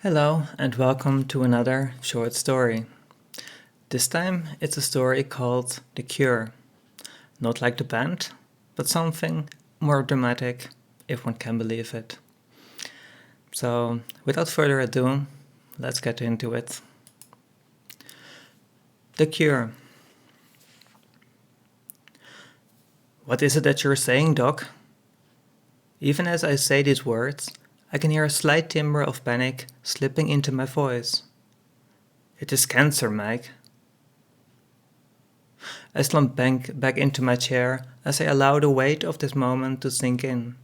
Hello, and welcome to another short story. This time it's a story called The Cure. Not like the band, but something more dramatic, if one can believe it. So, without further ado, let's get into it. The Cure. What is it that you're saying, Doc? Even as I say these words, I can hear a slight timbre of panic slipping into my voice. It is cancer, Mike. I slump back into my chair as I allow the weight of this moment to sink in.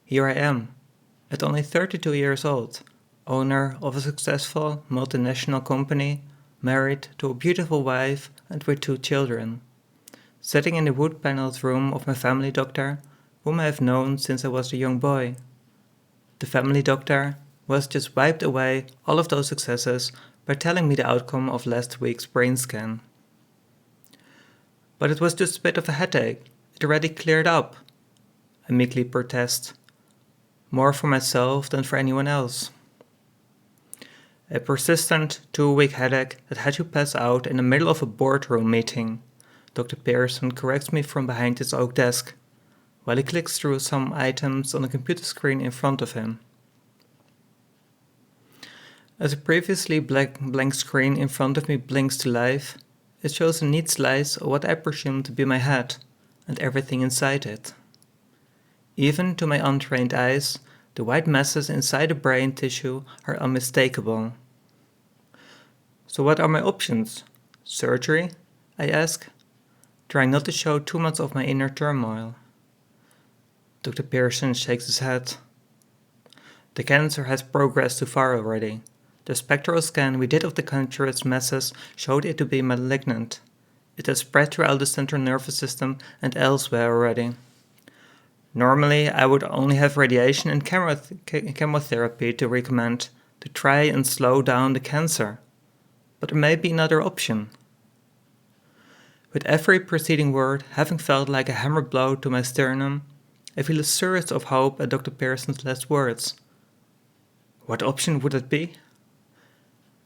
Here I am, at only 32 years old, owner of a successful multinational company, married to a beautiful wife and with 2 children, sitting in the wood-paneled room of my family doctor, whom I have known since I was a young boy. The family doctor was just wiped away all of those successes by telling me the outcome of last week's brain scan. But it was just a bit of a headache. It already cleared up, I meekly protest, more for myself than for anyone else. A persistent 2-week headache that had to pass out in the middle of a boardroom meeting. Dr. Pearson corrects me from behind his oak desk, while he clicks through some items on the computer screen in front of him. As a previously blank screen in front of me blinks to life, it shows a neat slice of what I presume to be my head, and everything inside it. Even to my untrained eyes, the white masses inside the brain tissue are unmistakable. So what are my options? Surgery? I ask, trying not to show too much of my inner turmoil. Dr. Pearson shakes his head. The cancer has progressed too far already. The spectral scan we did of the cancerous masses showed it to be malignant. It has spread throughout the central nervous system and elsewhere already. Normally, I would only have radiation and chemotherapy to recommend to try and slow down the cancer. But there may be another option. With every preceding word having felt like a hammer blow to my sternum, I feel a surge of hope at Dr. Pearson's last words. What option would it be?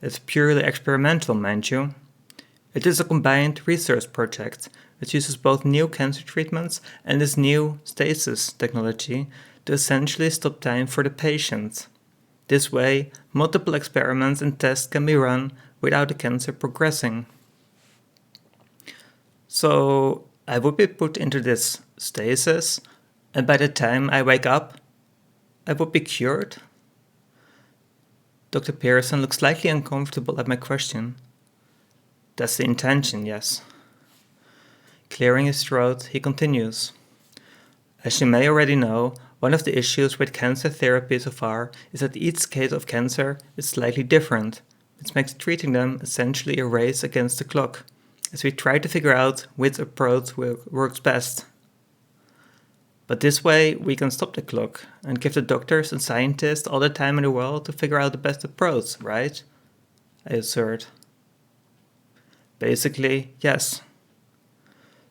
It's purely experimental, mind you. It is a combined research project that uses both new cancer treatments and this new stasis technology to essentially stop time for the patient. This way, multiple experiments and tests can be run without the cancer progressing. So, I would be put into this stasis, and by the time I wake up, I would be cured? Dr. Pearson looks slightly uncomfortable at my question. That's the intention, yes. Clearing his throat, he continues. As you may already know, one of the issues with cancer therapy so far is that each case of cancer is slightly different, which makes treating them essentially a race against the clock, as we try to figure out which approach works best. But this way, we can stop the clock and give the doctors and scientists all the time in the world to figure out the best approach, right? I assert. Basically, yes.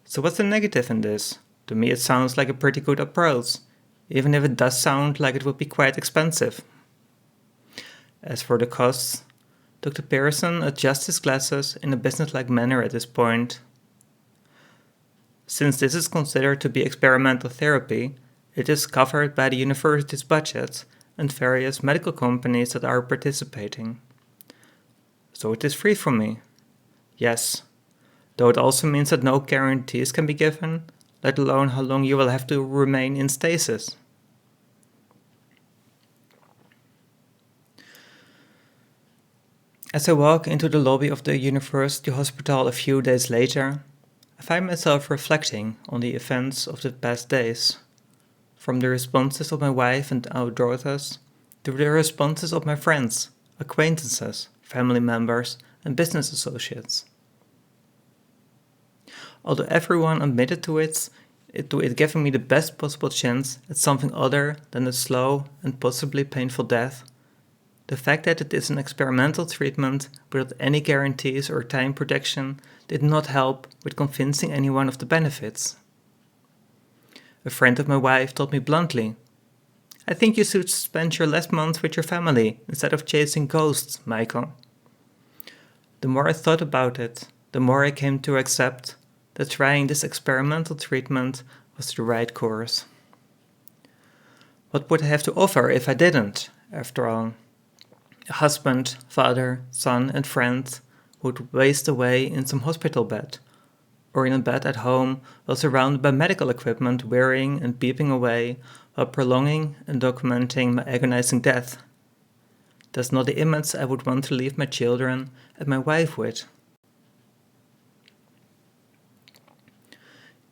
So what's the negative in this? To me it sounds like a pretty good approach, even if it does sound like it would be quite expensive. As for the costs, Dr. Pearson adjusts his glasses in a businesslike manner at this point. Since this is considered to be experimental therapy, it is covered by the university's budget and various medical companies that are participating. So it is free for me. Yes, though it also means that no guarantees can be given, let alone how long you will have to remain in stasis. As I walk into the lobby of the university hospital a few days later, I find myself reflecting on the events of the past days, from the responses of my wife and our daughters, to the responses of my friends, acquaintances, family members, and business associates. Although everyone admitted to it giving me the best possible chance at something other than a slow and possibly painful death, the fact that it is an experimental treatment without any guarantees or time protection did not help with convincing anyone of the benefits. A friend of my wife told me bluntly, I think you should spend your last month with your family instead of chasing ghosts, Michael. The more I thought about it, the more I came to accept that trying this experimental treatment was the right course. What would I have to offer if I didn't, after all? A husband, father, son, and friend would waste away in some hospital bed, or in a bed at home while surrounded by medical equipment whirring and beeping away while prolonging and documenting my agonizing death. That's not the image I would want to leave my children and my wife with.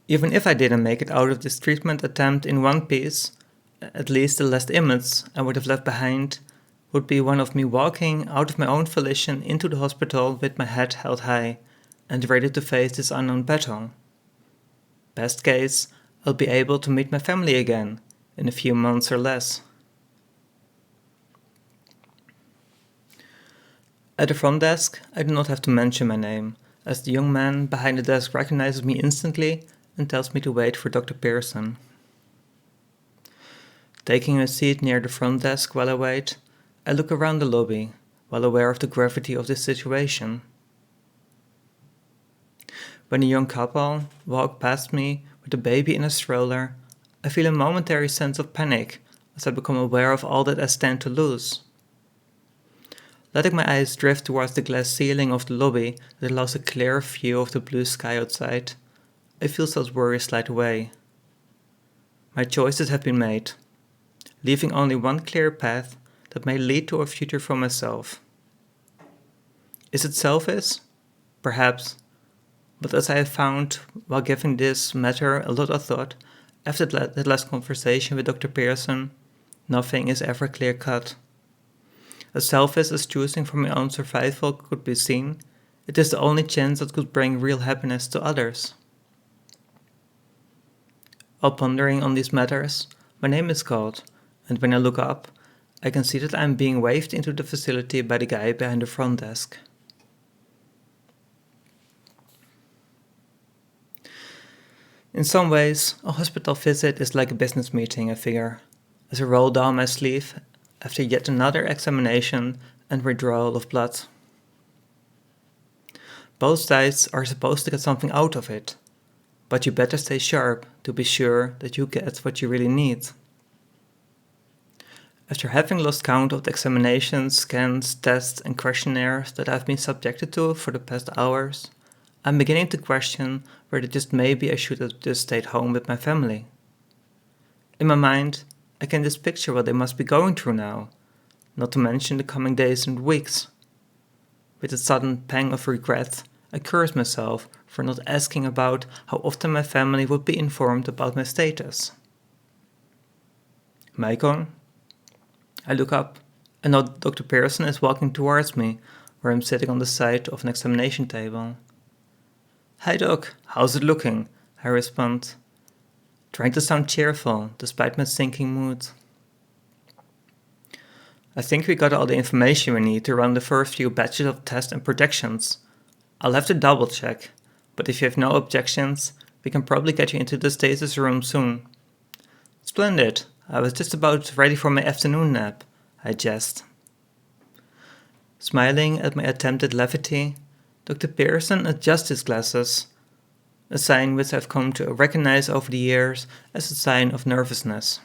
Even if I didn't make it out of this treatment attempt in one piece, at least the last image I would have left behind would be one of me walking out of my own volition into the hospital with my head held high and ready to face this unknown battle. Best case, I'll be able to meet my family again in a few months or less. At the front desk, I do not have to mention my name, as the young man behind the desk recognizes me instantly and tells me to wait for Dr. Pearson. Taking a seat near the front desk while I wait, I look around the lobby, well aware of the gravity of this situation. When a young couple walk past me with a baby in a stroller, I feel a momentary sense of panic as I become aware of all that I stand to lose. Letting my eyes drift towards the glass ceiling of the lobby that allows a clear view of the blue sky outside, I feel those worries slide away. My choices have been made, leaving only one clear path that may lead to a future for myself. Is it selfish? Perhaps, but as I have found while giving this matter a lot of thought after that last conversation with Dr. Pearson, nothing is ever clear-cut. As selfish as choosing for my own survival could be seen, it is the only chance that could bring real happiness to others. While pondering on these matters, my name is called, and when I look up, I can see that I am being waved into the facility by the guy behind the front desk. In some ways, a hospital visit is like a business meeting, I figure, as I roll down my sleeve after yet another examination and withdrawal of blood. Both sides are supposed to get something out of it, but you better stay sharp to be sure that you get what you really need. After having lost count of the examinations, scans, tests, and questionnaires that I've been subjected to for the past hours, I'm beginning to question whether just maybe I should have just stayed home with my family. In my mind, I can just picture what they must be going through now, not to mention the coming days and weeks. With a sudden pang of regret, I curse myself for not asking about how often my family would be informed about my status. Michael? I look up, and now Dr. Pearson is walking towards me, where I'm sitting on the side of an examination table. Hi Doc, how's it looking? I respond, trying to sound cheerful despite my sinking mood. I think we got all the information we need to run the first few batches of tests and predictions. I'll have to double check, but if you have no objections, we can probably get you into the stasis room soon. Splendid, I was just about ready for my afternoon nap, I jest. Smiling at my attempted levity, Dr. Pearson adjusts his glasses, a sign which I've come to recognize over the years as a sign of nervousness.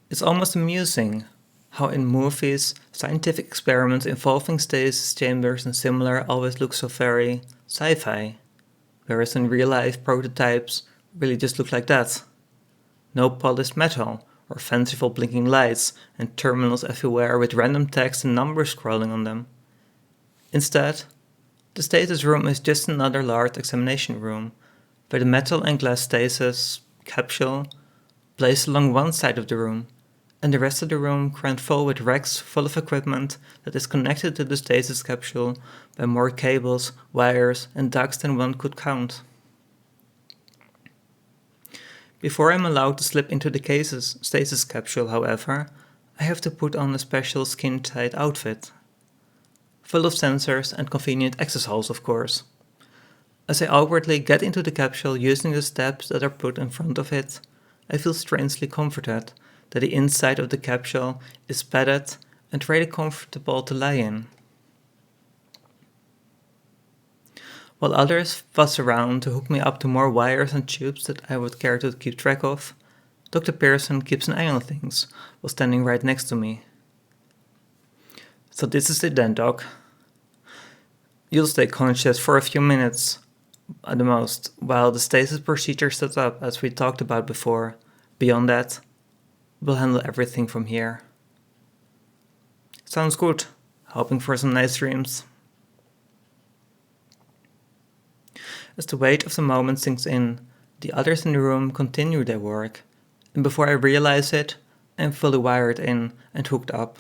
It's almost amusing how in movies, scientific experiments involving stasis chambers and similar always look so very sci-fi, whereas in real life prototypes really just look like that. No polished metal, or fanciful blinking lights and terminals everywhere with random text and numbers scrolling on them. Instead, the stasis room is just another large examination room, with a metal and glass stasis capsule placed along one side of the room, and the rest of the room crammed full with racks full of equipment that is connected to the stasis capsule by more cables, wires, and ducts than one could count. Before I'm allowed to slip into the stasis capsule, however, I have to put on a special skin-tight outfit. Full of sensors and convenient access holes, of course. As I awkwardly get into the capsule using the steps that are put in front of it, I feel strangely comforted that the inside of the capsule is padded and really comfortable to lie in. While others fuss around to hook me up to more wires and tubes that I would care to keep track of, Dr. Pearson keeps an eye on things while standing right next to me. "So this is it then, Doc. You'll stay conscious for a few minutes at the most, while the stasis procedure sets up as we talked about before. Beyond that, we'll handle everything from here." "Sounds good. Hoping for some nice dreams." As the weight of the moment sinks in, the others in the room continue their work, and before I realize it, I'm fully wired in and hooked up.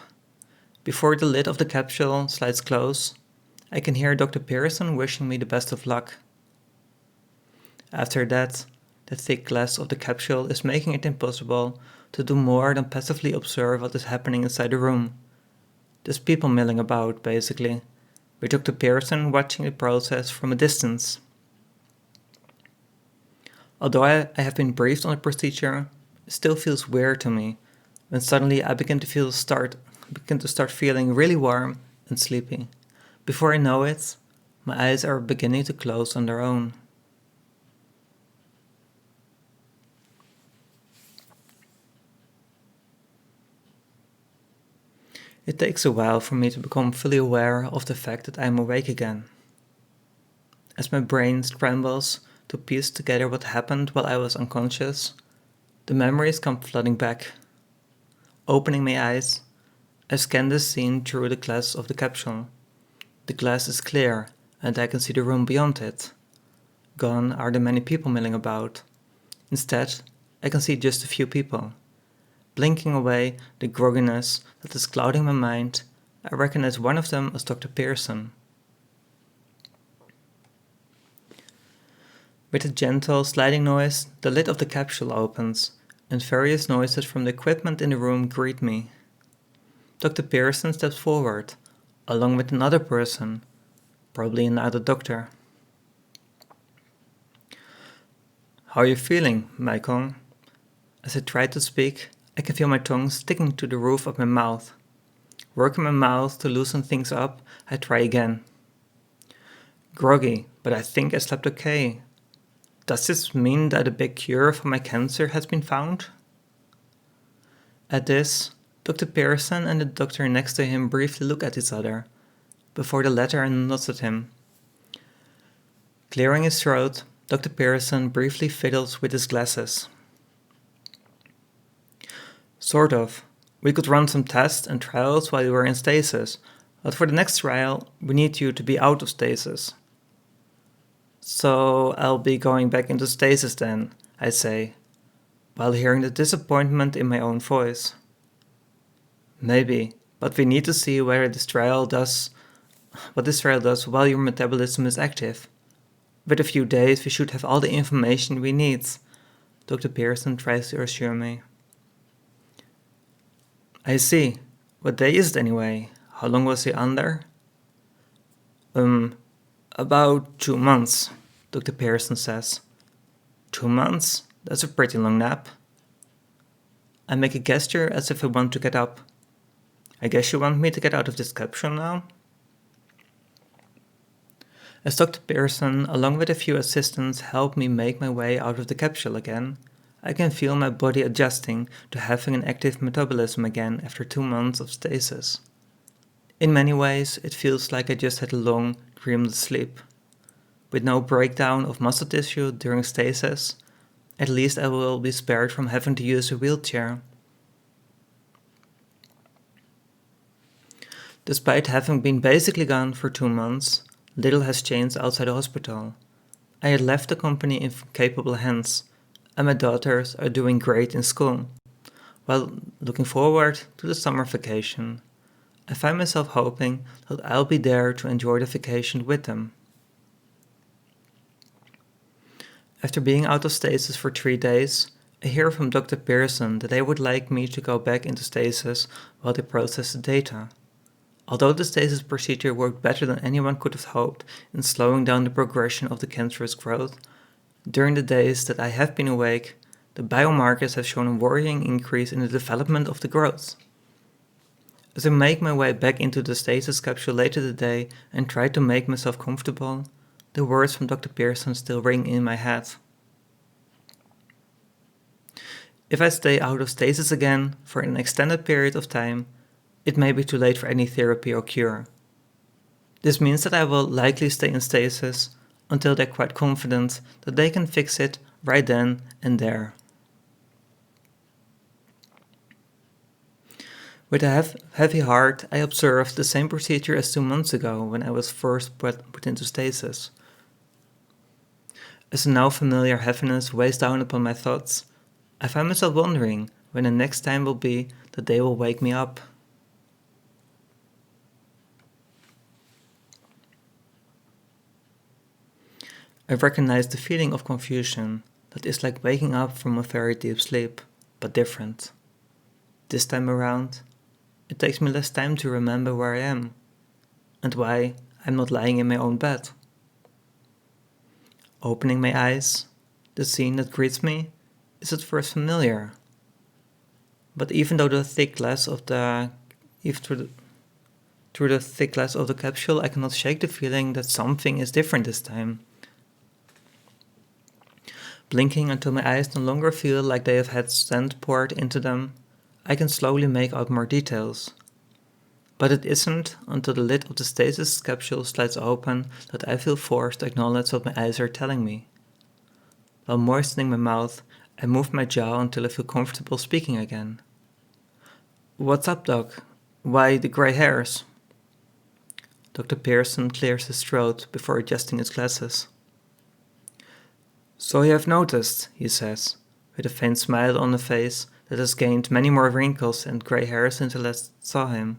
Before the lid of the capsule slides close, I can hear Dr. Pearson wishing me the best of luck. After that, the thick glass of the capsule is making it impossible to do more than passively observe what is happening inside the room. There's people milling about, basically, with Dr. Pearson watching the process from a distance. Although I have been briefed on the procedure, it still feels weird to me when suddenly I begin to start feeling really warm and sleepy. Before I know it, my eyes are beginning to close on their own. It takes a while for me to become fully aware of the fact that I am awake again. As my brain scrambles to piece together what happened while I was unconscious, the memories come flooding back. Opening my eyes, I scan the scene through the glass of the capsule. The glass is clear, and I can see the room beyond it. Gone are the many people milling about. Instead, I can see just a few people. Blinking away the grogginess that is clouding my mind, I recognize one of them as Dr. Pearson. With a gentle sliding noise, the lid of the capsule opens, and various noises from the equipment in the room greet me. Dr. Pearson steps forward, along with another person, probably another doctor. "How are you feeling, Michael?" As I try to speak, I can feel my tongue sticking to the roof of my mouth. Working my mouth to loosen things up, I try again. "Groggy, but I think I slept okay. Does this mean that a big cure for my cancer has been found?" At this, Dr. Pearson and the doctor next to him briefly look at each other, before the latter nods at him. Clearing his throat, Dr. Pearson briefly fiddles with his glasses. "Sort of. We could run some tests and trials while you were in stasis, but for the next trial, we need you to be out of stasis." "So I'll be going back into stasis then," I say, while hearing the disappointment in my own voice. "Maybe, but we need to see what this trial does while your metabolism is active. With a few days, we should have all the information we need," Dr. Pearson tries to assure me. "I see. What day is it anyway? How long was he under?" About 2 months, Dr. Pearson says. 2 months? That's a pretty long nap." I make a gesture as if I want to get up. "I guess you want me to get out of this capsule now?" As Dr. Pearson, along with a few assistants, help me make my way out of the capsule again, I can feel my body adjusting to having an active metabolism again after 2 months of stasis. In many ways, it feels like I just had a long, dreamless sleep. With no breakdown of muscle tissue during stasis, at least I will be spared from having to use a wheelchair. Despite having been basically gone for 2 months, little has changed outside the hospital. I had left the company in capable hands, and my daughters are doing great in school. While looking forward to the summer vacation, I find myself hoping that I'll be there to enjoy the vacation with them. After being out of stasis for 3 days, I hear from Dr. Pearson that they would like me to go back into stasis while they process the data. Although the stasis procedure worked better than anyone could have hoped in slowing down the progression of the cancerous growth, during the days that I have been awake, the biomarkers have shown a worrying increase in the development of the growth. As I make my way back into the stasis capsule later today and try to make myself comfortable, the words from Dr. Pearson still ring in my head. If I stay out of stasis again for an extended period of time, it may be too late for any therapy or cure. This means that I will likely stay in stasis until they're quite confident that they can fix it right then and there. With a heavy heart, I observed the same procedure as 2 months ago when I was first put into stasis. As the now familiar heaviness weighs down upon my thoughts, I find myself wondering when the next time will be that they will wake me up. I recognize the feeling of confusion that is like waking up from a very deep sleep, but different. This time around, it takes me less time to remember where I am and why I'm not lying in my own bed. Opening my eyes, the scene that greets me is at first familiar. But even though the thick glass of the through the thick glass of the capsule, I cannot shake the feeling that something is different this time. Blinking until my eyes no longer feel like they have had sand poured into them, I can slowly make out more details. But it isn't until the lid of the stasis capsule slides open that I feel forced to acknowledge what my eyes are telling me. While moistening my mouth, I move my jaw until I feel comfortable speaking again. "What's up, Doc? Why the gray hairs?" Dr. Pearson clears his throat before adjusting his glasses. "So you have noticed," he says, with a faint smile on a face that has gained many more wrinkles and gray hairs since I last saw him.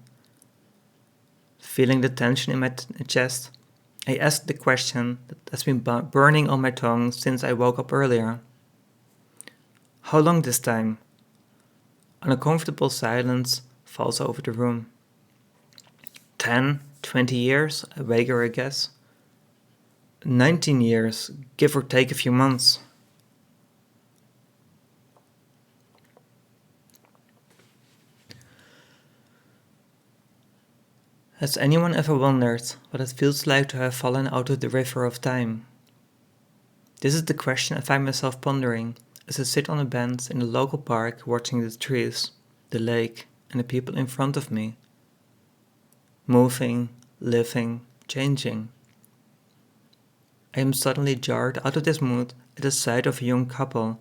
Feeling the tension in my chest, I ask the question that has been burning on my tongue since I woke up earlier. "How long this time?" An uncomfortable silence falls over the room. 10, 20 years, I wager a guess. 19 years, give or take a few months. Has anyone ever wondered what it feels like to have fallen out of the river of time? This is the question I find myself pondering as I sit on a bench in the local park watching the trees, the lake, and the people in front of me. Moving, living, changing. I am suddenly jarred out of this mood at the sight of a young couple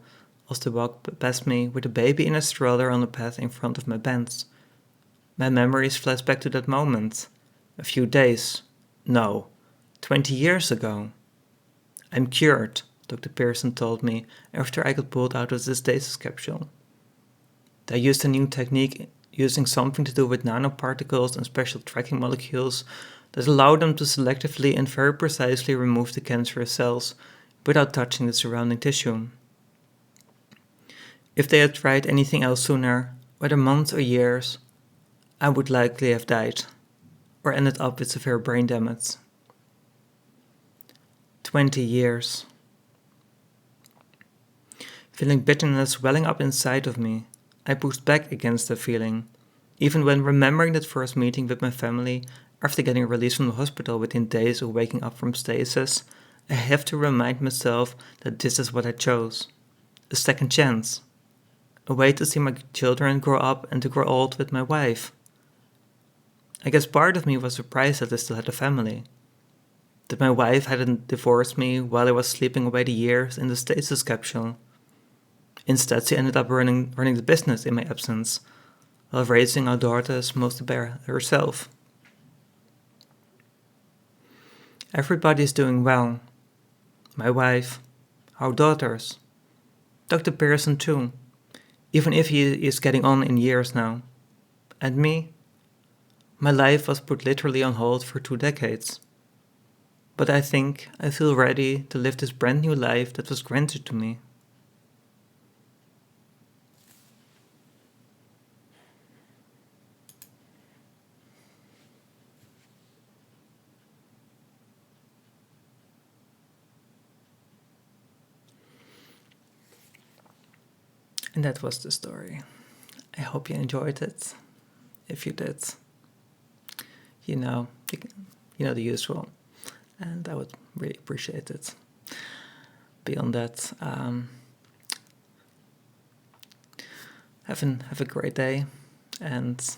as they walk past me with a baby in a stroller on the path in front of my bench. My memories flash back to that moment. A few days, no, 20 years ago. "I'm cured," Dr. Pearson told me after I got pulled out of the stasis capsule. They used a new technique using something to do with nanoparticles and special tracking molecules that allow them to selectively and very precisely remove the cancerous cells without touching the surrounding tissue. If they had tried anything else sooner, whether months or years, I would likely have died, or ended up with severe brain damage. 20 years. Feeling bitterness welling up inside of me, I pushed back against the feeling, even when remembering that first meeting with my family after getting released from the hospital within days of waking up from stasis. I have to remind myself that this is what I chose. A second chance. A way to see my children grow up and to grow old with my wife. I guess part of me was surprised that I still had a family. That my wife hadn't divorced me while I was sleeping away the years in the stasis capsule. Instead, she ended up running the business in my absence, while raising our daughters mostly by herself. Everybody is doing well. My wife, our daughters, Dr. Pearson too, even if he is getting on in years now. And me? My life was put literally on hold for 2 decades. But I think I feel ready to live this brand new life that was granted to me. And that was the story. I hope you enjoyed it. If you did, you know the usual, and I would really appreciate it. Beyond that, have a great day, and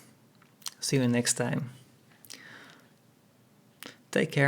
see you next time. Take care.